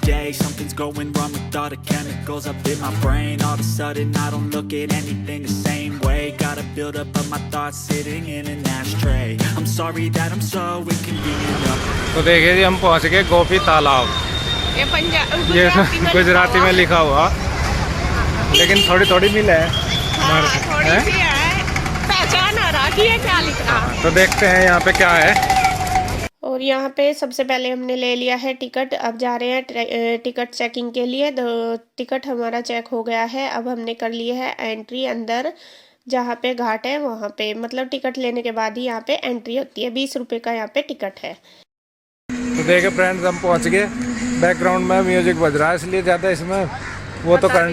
day. Something's going wrong with all the chemicals up in my brain. All of a sudden I don't look at anything the same way. Gotta build up of my thoughts sitting in an ashtray. I'm sorry that I'm so inconvenient. तो देखिए जी हम पहुंच गए गोपी तालाब। ये गुजराती में लिखा हुआ, लेकिन थोड़ी थोड़ी मिले है। थोड़ी सी है, पहचान आ रहा कि ये क्या लिखा। तो देखते हैं यहाँ पे क्या है। और यहाँ पे सबसे पहले हमने ले लिया है टिकट। अब जा रहे हैं टिकट चेकिंग के लिए। तो टिकट हमारा चेक हो गया है। अब हमने कर लिए है एंट्री अंदर, जहाँ पे घाट है वहाँ पे। मतलब टिकट लेने के बाद ही यहाँ पे एंट्री होती है। 20 रुपये का यहाँ पे टिकट है। तो देखिए फ्रेंड्स हम पहुँच गए। बैकग्राउंड में म्यूजिक बज रहा है, इसलिए ज़्यादा इसमें वो तो बता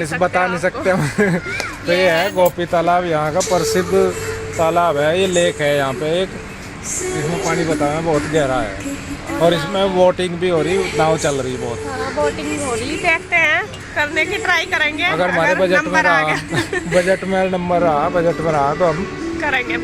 नहीं सकते हम। तो ये है गोपी तालाब, यहाँ का प्रसिद्ध तालाब है। ये लेक है यहाँ पे एक, इसमें पानी बताया बहुत गहरा है। और इसमें बोटिंग भी हो रही, नाव चल रही है बहुत। बोटिंग हो रही, देखते हैं, करने की ट्राई करेंगे। अगर हमारे बजट में रहा बजट में नंबर रहा, बजट में रहा तो हम करेंगे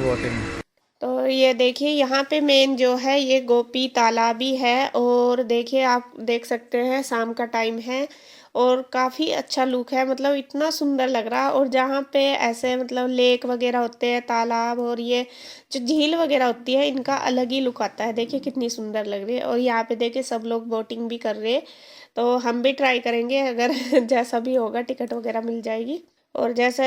बोटिंग। तो ये देखिए यहाँ पे मेन जो है ये गोपी तालाब ही है। और देखिए आप देख सकते हैं शाम का टाइम है और काफ़ी अच्छा लुक है। मतलब इतना सुंदर लग रहा है। और जहाँ पे ऐसे मतलब लेक वगैरह होते हैं, तालाब और ये जो झील वगैरह होती है, इनका अलग ही लुक आता है। देखिए कितनी सुंदर लग रही है। और यहाँ पे देखिए सब लोग बोटिंग भी कर रहे हैं। तो हम भी ट्राई करेंगे, अगर जैसा भी होगा टिकट वगैरह मिल जाएगी। और जैसे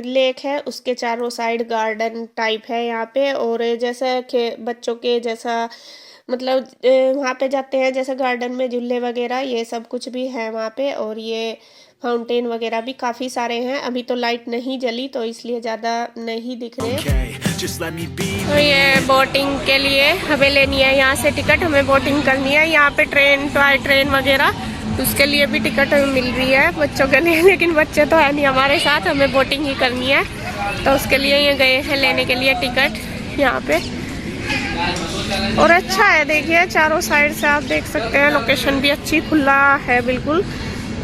लेक है उसके चारों साइड गार्डन टाइप है यहाँ पे। और जैसे बच्चों के जैसा मतलब वहाँ पे जाते हैं जैसे गार्डन में झूले वगैरह, ये सब कुछ भी है वहाँ पे। और ये फाउंटेन वगैरह भी काफ़ी सारे हैं। अभी तो लाइट नहीं जली तो इसलिए ज़्यादा नहीं दिख रहे। तो ये बोटिंग के लिए हमें लेनी है यहाँ से टिकट। हमें बोटिंग करनी है यहाँ पे, ट्रेन, टॉय ट्रेन वगैरह, उसके लिए भी टिकट मिल रही है बच्चों के लिए। लेकिन बच्चे तो है नहीं हमारे साथ, हमें बोटिंग ही करनी है। तो उसके लिए ये गए हैं लेने के लिए टिकट यहाँ पे। और अच्छा है, देखिए चारों साइड से आप देख सकते हैं। लोकेशन भी अच्छी, खुला है बिल्कुल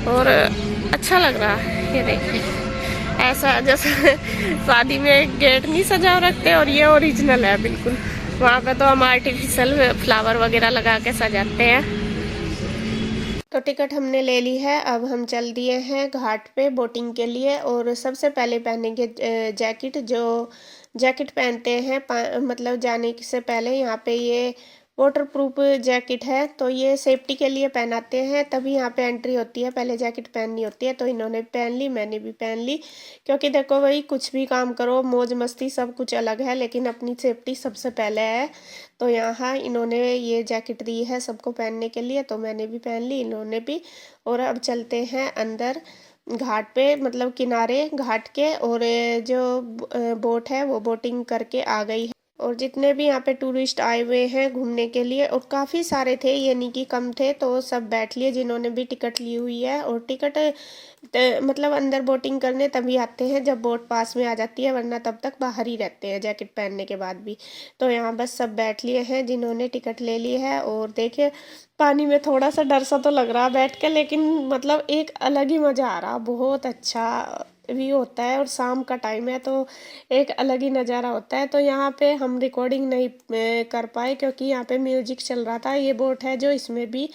और अच्छा लग रहा है। ये देखिए ऐसा जैसे शादी में गेट नहीं सजा रखते, और ये ओरिजिनल है बिल्कुल। वहाँ पे तो हम आर्टिफिशियल फ्लावर वगैरह लगा के सजाते हैं। तो टिकट हमने ले ली है। अब हम चल दिए हैं घाट पे बोटिंग के लिए। और सबसे पहले पहनेंगे जैकेट। जो जैकेट पहनते हैं मतलब जाने से पहले, यहाँ पे ये वाटर प्रूफ जैकेट है तो ये सेफ्टी के लिए पहनाते हैं, तभी यहाँ पे एंट्री होती है। पहले जैकेट पहननी होती है। तो इन्होंने पहन ली, मैंने भी पहन ली। क्योंकि देखो भाई, कुछ भी काम करो, मौज मस्ती सब कुछ अलग है, लेकिन अपनी सेफ्टी सबसे पहले है। तो यहाँ इन्होंने ये जैकेट दी है सबको पहनने के लिए, तो मैंने भी पहन ली, इन्होंने भी। और अब चलते हैं अंदर घाट पे, मतलब किनारे घाट के। और जो बोट है वो बोटिंग करके आ गई है। और जितने भी यहाँ पे टूरिस्ट आए हुए हैं घूमने के लिए, और काफ़ी सारे थे, ये नहीं कि कम थे, तो सब बैठ लिए जिन्होंने भी टिकट ली हुई है। और टिकट मतलब अंदर बोटिंग करने तभी आते हैं जब बोट पास में आ जाती है, वरना तब तक बाहर ही रहते हैं जैकेट पहनने के बाद भी। तो यहाँ बस सब बैठ लिए हैं जिन्होंने टिकट ले ली है। और देखिए पानी में थोड़ा सा डर सा तो लग रहा बैठ के, लेकिन मतलब एक अलग ही मज़ा आ रहा, बहुत अच्छा भी होता है। और शाम का टाइम है तो एक अलग ही नज़ारा होता है। तो यहाँ पे हम रिकॉर्डिंग नहीं कर पाए क्योंकि यहाँ पे म्यूजिक चल रहा था। ये बोट है जो, इसमें भी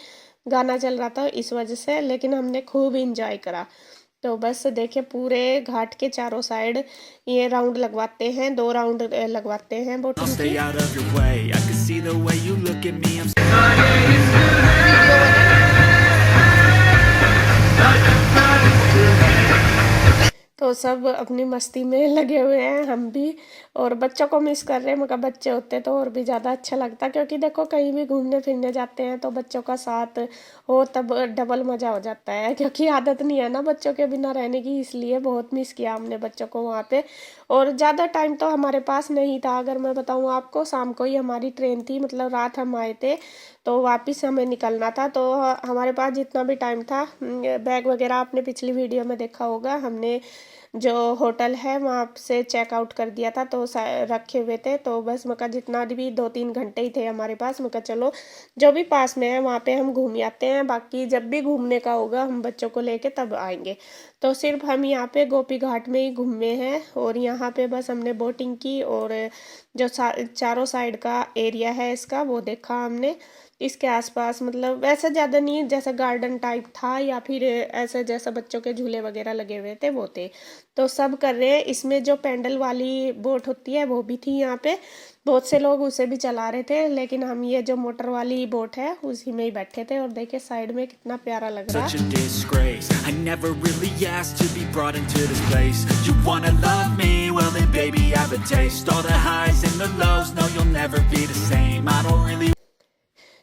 गाना चल रहा था इस वजह से, लेकिन हमने खूब इंजॉय करा। तो बस देखिए पूरे घाट के चारों साइड ये राउंड लगवाते हैं, 2 राउंड लगवाते हैं बोटिंग की। तो सब अपनी मस्ती में लगे हुए हैं, हम भी। और बच्चों को मिस कर रहे हैं, मगर बच्चे होते तो और भी ज़्यादा अच्छा लगता। क्योंकि देखो कहीं भी घूमने फिरने जाते हैं तो बच्चों का साथ हो तब डबल मज़ा हो जाता है। क्योंकि आदत नहीं है ना बच्चों के बिना रहने की, इसलिए बहुत मिस किया हमने बच्चों को वहाँ पे। और ज़्यादा टाइम तो हमारे पास नहीं था। अगर मैं बताऊँ आपको, शाम को ही हमारी ट्रेन थी, मतलब रात हम आए थे तो वापस हमें निकलना था। तो हमारे पास जितना भी टाइम था, बैग वगैरह आपने पिछली वीडियो में देखा होगा, हमने जो होटल है वहाँ से चेकआउट कर दिया था, तो रखे हुए थे। तो बस मका जितना भी 2-3 घंटे ही थे हमारे पास, मका चलो जो भी पास में है वहाँ पे हम घूम आते हैं। बाकी जब भी घूमने का होगा हम बच्चों को लेके तब आएंगे। तो सिर्फ हम यहाँ पे गोपी घाट में ही घूमे हैं। और यहाँ पे बस हमने बोटिंग की और जो चारों साइड का एरिया है इसका वो देखा हमने। इसके आसपास, मतलब वैसा ज़्यादा नहीं, जैसा गार्डन टाइप था या फिर ऐसे जैसा बच्चों के झूले वगैरह लगे हुए थे वो थे। तो सब कर रहे हैं। इसमें जो पैडल वाली बोट होती है वो भी थी यहाँ पे, बहुत से लोग उसे भी चला रहे थे, लेकिन हम ये जो मोटर वाली बोट है उसी में ही बैठे थे। और देखिए साइड में कितना प्यारा लग रहा Such है। a disgrace. I never really asked to be brought into this place. You wanna love me? Well then baby I have a taste. All the highs and the lows, no you'll never be the same. I don't really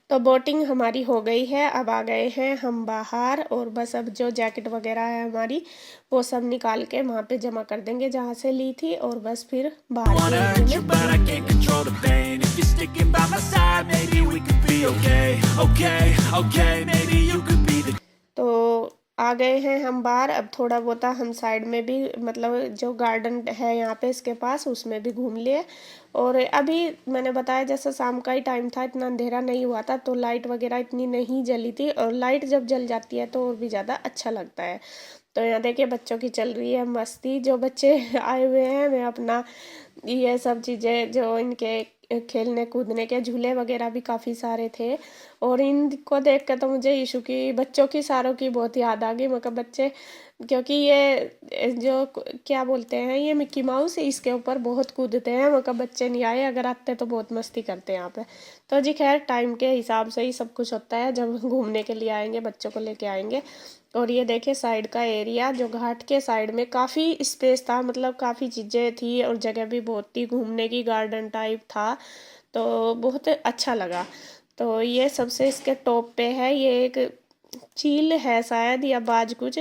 तो boating हमारी हो गई है, अब आ गए हैं हम बाहर, और बस अब जो जैकेट वगैरह है हमारी वो सब निकाल के वहाँ पे जमा कर देंगे जहाँ से ली थी, और बस फिर बाहर wanna hurt you, but I can't control the pain. If you're sticking by my side, maybe we could be okay. Okay, okay, maybe you could be the तो आ गए हैं हम बाहर। अब थोड़ा बहुत हम साइड में भी, मतलब जो गार्डन है यहाँ पे इसके पास, उसमें भी घूम लिए। और अभी मैंने बताया जैसा शाम का ही टाइम था, इतना अंधेरा नहीं हुआ था, तो लाइट वगैरह इतनी नहीं जली थी, और लाइट जब जल जाती है तो और भी ज़्यादा अच्छा लगता है। तो यहाँ देखिए बच्चों की चल रही है मस्ती। जो बच्चे आए हुए हैं वे अपना ये सब चीज़ें, जो इनके खेलने कूदने के झूले वगैरह भी काफ़ी सारे थे, और इनको देख कर तो मुझे यीशु की, बच्चों की सारों की बहुत याद आ गई। मतलब बच्चे, क्योंकि ये जो क्या बोलते हैं ये मिक्की माउस, इसके ऊपर बहुत कूदते हैं। मतलब बच्चे नहीं आए, अगर आते तो बहुत मस्ती करते हैं यहाँ पे। तो जी खैर टाइम के हिसाब से ही सब कुछ होता है, जब घूमने के लिए आएंगे बच्चों को लेके आएंगे। और ये देखिए साइड का एरिया, जो घाट के साइड में काफ़ी स्पेस था, मतलब काफ़ी चीज़ें थी और जगह भी बहुत थी घूमने की, गार्डन टाइप था, तो बहुत अच्छा लगा। तो ये सबसे इसके टॉप पे है, ये एक चील है शायद या बाज कुछ।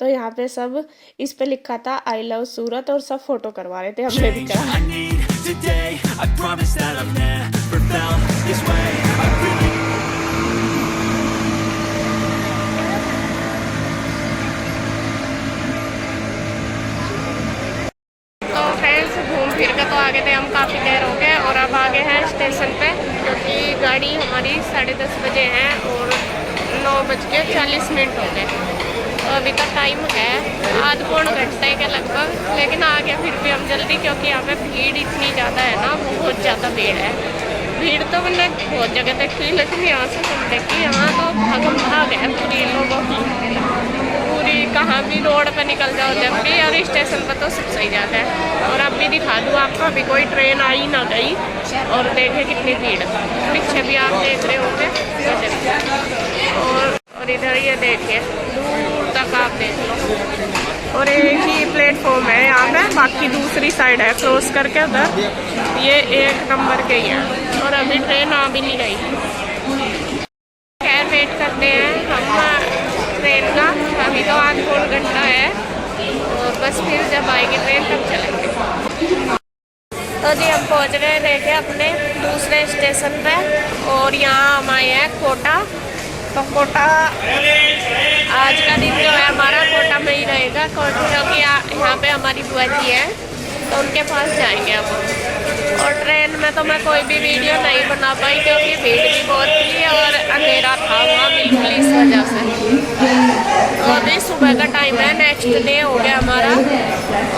तो यहाँ पे सब, इस पे लिखा था आई लव सूरत, और सब फोटो करवा रहे थे, हमने भी change करा। I need today. I promise that I've never felt this way. I really तो फ्रेंड्स घूम फिर के तो आ गए थे हम, काफ़ी देर हो गए, और अब आ गए हैं स्टेशन पे, क्योंकि गाड़ी हमारी 10:30 बजे है और 9:40 हो गए। तो अभी तक टाइम है आध पौन घंटे के लगभग, लेकिन आ गया फिर भी हम जल्दी, क्योंकि यहाँ पे भीड़ इतनी ज़्यादा है ना, बहुत ज़्यादा भीड़ है। भीड़ तो मैंने बहुत जगह देखी, लेकिन यहाँ से हम देखी, यहाँ तो भागम भाग है पूरी लोगों की, पूरी कहाँ भी रोड पे निकल जाओ जब भी, और स्टेशन पर तो सब सही जाता है। और अब भी दिखा दूँ आपको, अभी कोई ट्रेन आई ना गई, और देखे कितनी भीड़, पीछे भी आप देख रहे होंगे। और इधर ये देखिए दूर तक आप देख लो, और एक ही प्लेटफॉर्म है यहाँ पे, बाकी दूसरी साइड है क्रॉस करके उधर, ये 1 नंबर के ही है, और अभी ट्रेन आ भी नहीं रही। खैर वेट करते हैं हम ट्रेन का, अभी तो आध पौन घंटा है, और बस फिर जब आएगी ट्रेन तब चलेंगे। तो जी हम पहुंच गए देखे अपने दूसरे स्टेशन पे, और यहाँ हम आए हैं कोटा। तो कोटा आज का दिन जो है हमारा कोटा में ही रहेगा, क्योंकि यहाँ पे हमारी बुआ जी है, तो उनके पास जाएंगे हम। और ट्रेन में तो मैं कोई भी वीडियो नहीं बना पाई, क्योंकि भीड़ भी बहुत थी और अंधेरा था वहाँ बिल्कुल, इस वजह से। तो अभी सुबह का टाइम है, नेक्स्ट डे हो गया हमारा,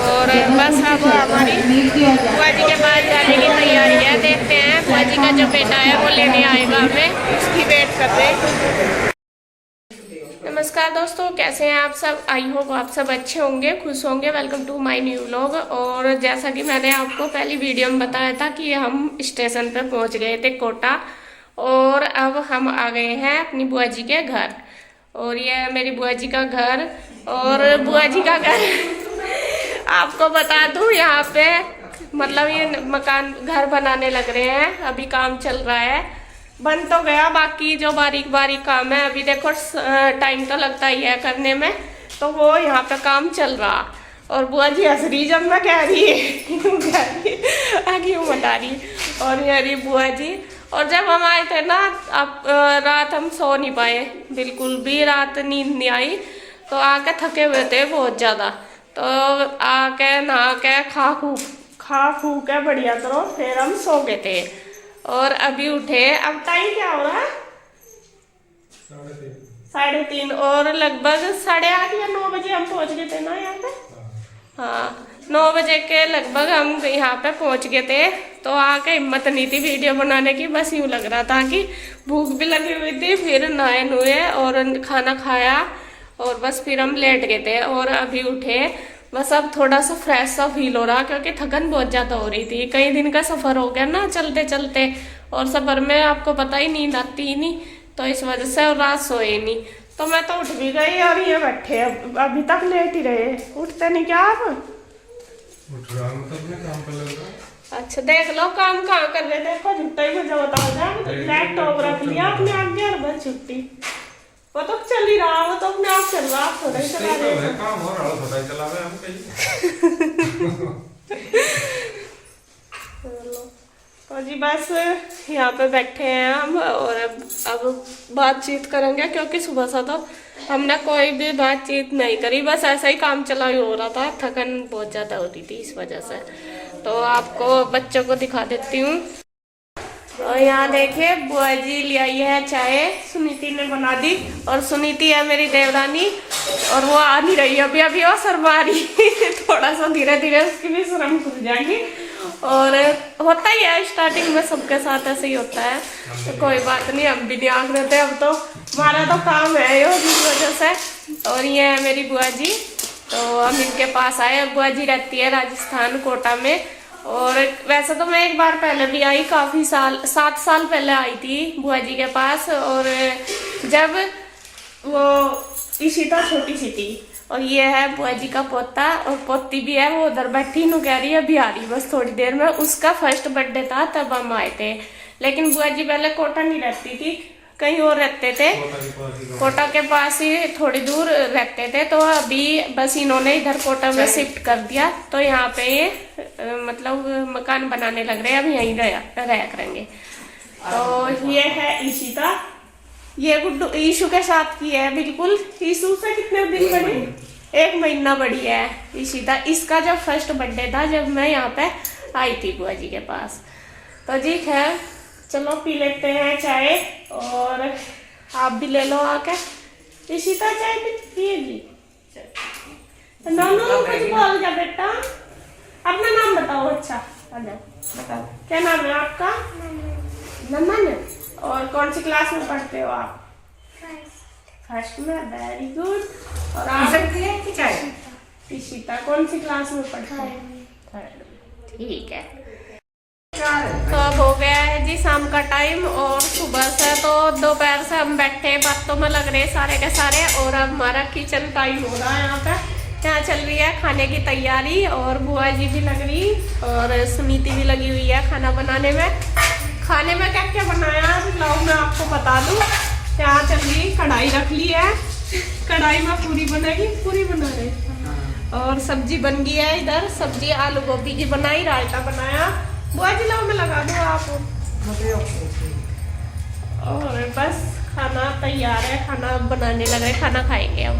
और बस अब हमारी बुआ जी के पास जाने की तैयारी है। देखते हैं बुआ जी का जो बेटा है वो लेने आएगा हमें, उसकी वेट कर रहे हैं। नमस्कार दोस्तों, कैसे हैं आप सब? आई होप आप सब अच्छे होंगे, खुश होंगे। Welcome to my new vlog. और जैसा कि मैंने आपको पहली वीडियो में बताया था कि हम स्टेशन पे पहुंच गए थे कोटा, और अब हम आ गए हैं अपनी बुआ जी के घर। और ये है मेरी बुआ जी का घर, और बुआ जी का घर आपको बता दूं, यहाँ पे मतलब ये मकान घर बनाने लग रहे हैं, अभी काम चल रहा है, बन तो गया, बाकी जो बारीक बारीक काम है अभी देखो, टाइम तो लगता ही है करने में, तो वो यहाँ पे काम चल रहा। और बुआ जी हंस रही जब मैं कह रही है क्यों बता रही। और ये रही बुआ जी। और जब हम आए थे ना, अब रात हम सो नहीं पाए, बिल्कुल भी रात नींद नहीं आई, तो आके थके हुए थे बहुत ज़्यादा, तो आके नहा के खा खू के बढ़िया करो, फिर हम सो गए थे। और अभी उठे, अब टाइम क्या हो रहा है? 3:30, और लगभग 8:30 या 9 बजे हम पहुंच गए थे ना यहाँ पे। हाँ 9 बजे के लगभग हम यहाँ पे पहुंच गए थे। तो आके हिम्मत नहीं थी वीडियो बनाने की, बस यूँ लग रहा था कि भूख भी लगी हुई थी। फिर नहाए नुए और खाना खाया और बस फिर हम लेट गए थे और अभी उठे। बस अब थोड़ा सा फ्रेश सा फील हो रहा क्योंकि थकन बहुत ज़्यादा हो रही थी। कई दिन का सफ़र हो गया ना चलते चलते, और सफ़र में आपको पता ही नींद आती ही नहीं, तो इस वजह से और रात सोए नहीं। तो मैं तो उठ भी गई और ये बैठे अभी तक लेट ही रहे। उठते नहीं क्या आप? उठ रहा हूं तब मैं काम पे लग रहा। अच्छा देख लो काम कहाँ कर रहे थे, को झुट्टा ही मजा होता हो। लैपटॉप रख लिया आपने आगे और बस छुट्टी। वो तो चल ही रहा, वो तो अपने आप चल रहा, आप थोड़ा ही चला रहे हो। काम हो रहा थोड़ा ही चला रहे हम कहीं। तो जी बस यहाँ पे बैठे हैं हम और अब बातचीत करेंगे क्योंकि सुबह से तो हमने कोई भी बातचीत नहीं करी, बस ऐसा ही काम चला ही हो रहा था। थकन बहुत ज़्यादा होती थी इस वजह से। तो आपको बच्चों को दिखा देती हूँ। और यहाँ देखिए बुआ जी ले आई है चाय, सुनीति ने बना दी। और सुनीति है मेरी देवरानी और वो आ नहीं रही अभी, अभी वो शर्मा रही। थोड़ा सा धीरे धीरे उसकी भी शर्म खुल जाएगी। और होता ही है स्टार्टिंग में, सबके साथ ऐसे ही होता है, तो कोई बात नहीं। अब भी नहीं आग रहे थे, अब तो हमारा तो काम है यो जिस वजह से। और ये है मेरी बुआ जी, तो हम इनके पास आए। बुआ जी रहती है राजस्थान कोटा में। और वैसे तो मैं एक बार पहले भी आई, काफ़ी साल 7 साल पहले आई थी बुआ जी के पास। और जब वो इशिता छोटी सी थी। और ये है बुआ जी का पोता और पोती भी है, वो उधर बैठी नु कह रही है अभी आ रही बस थोड़ी देर में। उसका फर्स्ट बर्थडे था तब हम आए थे, लेकिन बुआ जी पहले कोटा नहीं रहती थी, कहीं और रहते थे, कोटा के पास ही थोड़ी दूर रहते थे। तो अभी बस इन्होंने इधर कोटा में शिफ्ट कर दिया, तो यहाँ पे ये मतलब मकान बनाने लग रहे हैं, अब यहीं रह करेंगे। तो ये है ईशिता, ये गुड्डू ईशु के साथ की है बिल्कुल। ईशु से कितने दिन बड़ी? 1 महीना बड़ी है ईशिता। इसका जब फर्स्ट बर्थडे था जब मैं यहाँ पे आई थी बुआ जी के पास। तो जी खैर चलो पी लेते हैं चाय, और आप भी ले लो आके। ईशिता चाय पिएगी? नॉनो कुछ बोल जा बेटा, अपना नाम बताओ। अच्छा बताओ क्या नाम है आपका? नमन। और कौन सी क्लास में पढ़ते हो आप? फर्स्ट में, वेरी गुड। और आप? ईशिता कौन सी क्लास में पढ़ते हो? थर्ड। ठीक है। तो अब हो गया है जी शाम का टाइम, और सुबह से तो दोपहर से हम बैठे बातों में लग रहे हैं सारे के सारे। और अब हमारा किचन टाइम हो रहा है, यहाँ पे यहाँ चल रही है खाने की तैयारी। और बुआ जी भी लग रही और सुनीति भी लगी हुई है खाना बनाने में। खाने में क्या क्या बनाया लाओ मैं आपको बता दूं। यहाँ चल रही कढ़ाई रख ली है, कढ़ाई में पूरी बनेगी, पूरी बना रहे। और सब्जी बन गई है, इधर सब्जी आलू गोभी की बनाई, रायता बनाया। बुआ जी लाओ मैं लगा दूँ आप। और बस खाना तैयार है, खाना बनाने लगे, खाना खाएंगे अब।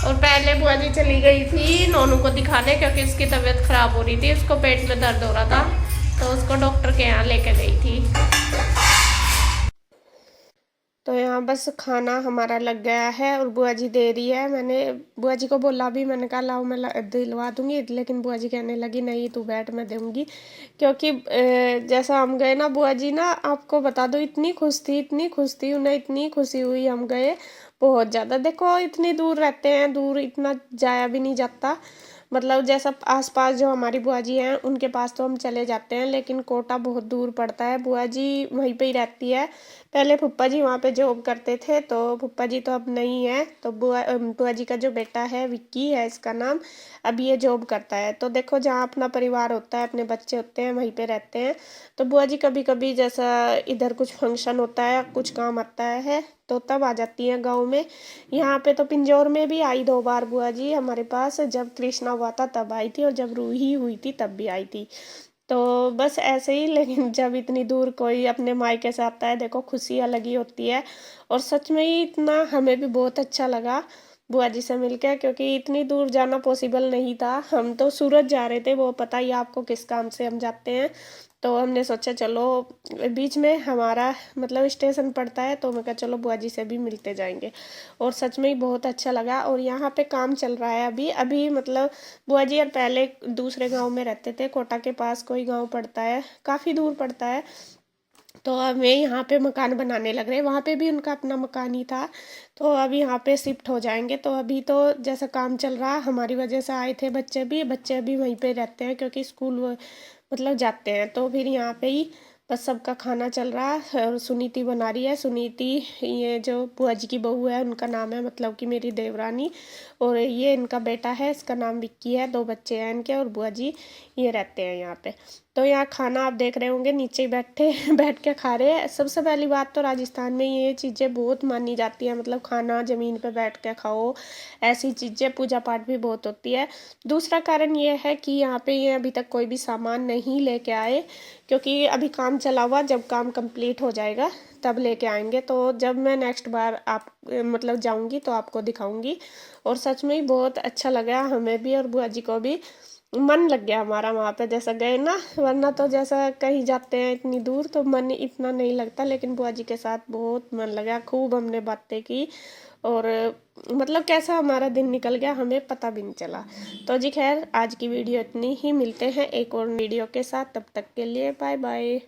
और पहले बुआ जी चली गई थी नोनू को दिखाने क्योंकि उसकी तबीयत खराब हो रही थी, उसको पेट में दर्द हो रहा था, तो उसको डॉक्टर के यहाँ लेके गई थी। तो यहाँ बस खाना हमारा लग गया है और बुआ जी दे रही है। मैंने बुआ जी को बोला भी, मैंने कहा लाओ मैं दिलवा दूंगी, लेकिन बुआ जी कहने लगी नहीं तू बैठ मैं दूंगी। क्योंकि जैसा हम गए ना, बुआ जी ना आपको बता दो इतनी खुश थी, इतनी खुश थी, उन्हें इतनी खुशी हुई हम गए बहुत ज़्यादा। देखो इतनी दूर रहते हैं, दूर इतना जाया भी नहीं जाता। मतलब जैसा आसपास जो हमारी बुआ जी हैं उनके पास तो हम चले जाते हैं, लेकिन कोटा बहुत दूर पड़ता है। बुआ जी वहीं पे ही रहती है। पहले फूफा जी वहाँ पे जॉब करते थे, तो फूफा जी तो अब नहीं है। तो बुआ जी का जो बेटा है विक्की है इसका नाम, अब ये जॉब करता है। तो देखो जहाँ अपना परिवार होता है, अपने बच्चे होते हैं, वहीं पे रहते हैं। तो बुआ जी कभी कभी जैसा इधर कुछ फंक्शन होता है, कुछ काम आता है, तो तब आ जाती हैं गाँव में। यहाँ पे तो पिंजौर में भी आई 2 बार बुआ जी हमारे पास, जब कृष्णा हुआ था तब आई थी, और जब रूही हुई थी तब भी आई थी। तो बस ऐसे ही। लेकिन जब इतनी दूर कोई अपने मायके से आता है, देखो खुशी अलग ही होती है। और सच में ही इतना हमें भी बहुत अच्छा लगा बुआ जी से मिलकर, क्योंकि इतनी दूर जाना पॉसिबल नहीं था। हम तो सूरत जा रहे थे, वो पता ही आपको किस काम से हम जाते हैं। तो हमने सोचा चलो, बीच में हमारा मतलब स्टेशन पड़ता है, तो मैं कहा चलो बुआ जी से भी मिलते जाएंगे। और सच में ही बहुत अच्छा लगा। और यहाँ पे काम चल रहा है अभी अभी, मतलब बुआ जी और पहले दूसरे गांव में रहते थे, कोटा के पास कोई गांव पड़ता है, काफ़ी दूर पड़ता है। तो अब वे यहाँ पे मकान बनाने लग रहे हैं, वहाँ पे भी उनका अपना मकान ही था, तो अब यहाँ पे शिफ्ट हो जाएंगे। तो अभी तो जैसा काम चल रहा, हमारी वजह से आए थे बच्चे अभी वहीं पे रहते हैं, क्योंकि स्कूल मतलब जाते हैं। तो फिर यहाँ पे ही बस सबका खाना चल रहा है। और सुनीति बना रही है। सुनीति ये जो बुआ जी की बहू है, उनका नाम है, मतलब कि मेरी देवरानी। और ये इनका बेटा है, इसका नाम विक्की है, 2 बच्चे हैं इनके। और बुआ जी ये रहते हैं यहाँ पे। तो यहाँ खाना आप देख रहे होंगे, नीचे ही बैठ के खा रहे हैं। सबसे पहली बात तो राजस्थान में ये चीज़ें बहुत मानी जाती है, मतलब खाना ज़मीन पे बैठ के खाओ, ऐसी चीज़ें, पूजा पाठ भी बहुत होती है। दूसरा कारण ये है कि यहाँ पे ये अभी तक कोई भी सामान नहीं लेके आए, क्योंकि अभी काम चला हुआ, जब काम कंप्लीट हो जाएगा तब लेके आएंगे। तो जब मैं नेक्स्ट बार आप मतलब जाऊंगी तो आपको दिखाऊंगी। और सच में ही बहुत अच्छा लगा हमें भी, और बुआ जी को भी। मन लग गया हमारा वहाँ पे जैसा गए ना, वरना तो जैसा कहीं जाते हैं इतनी दूर तो मन इतना नहीं लगता, लेकिन बुआ जी के साथ बहुत मन लगा। खूब हमने बातें की, और मतलब कैसा हमारा दिन निकल गया हमें पता भी नहीं चला। तो जी खैर, आज की वीडियो इतनी ही, मिलते हैं एक और वीडियो के साथ, तब तक के लिए बाय बाय।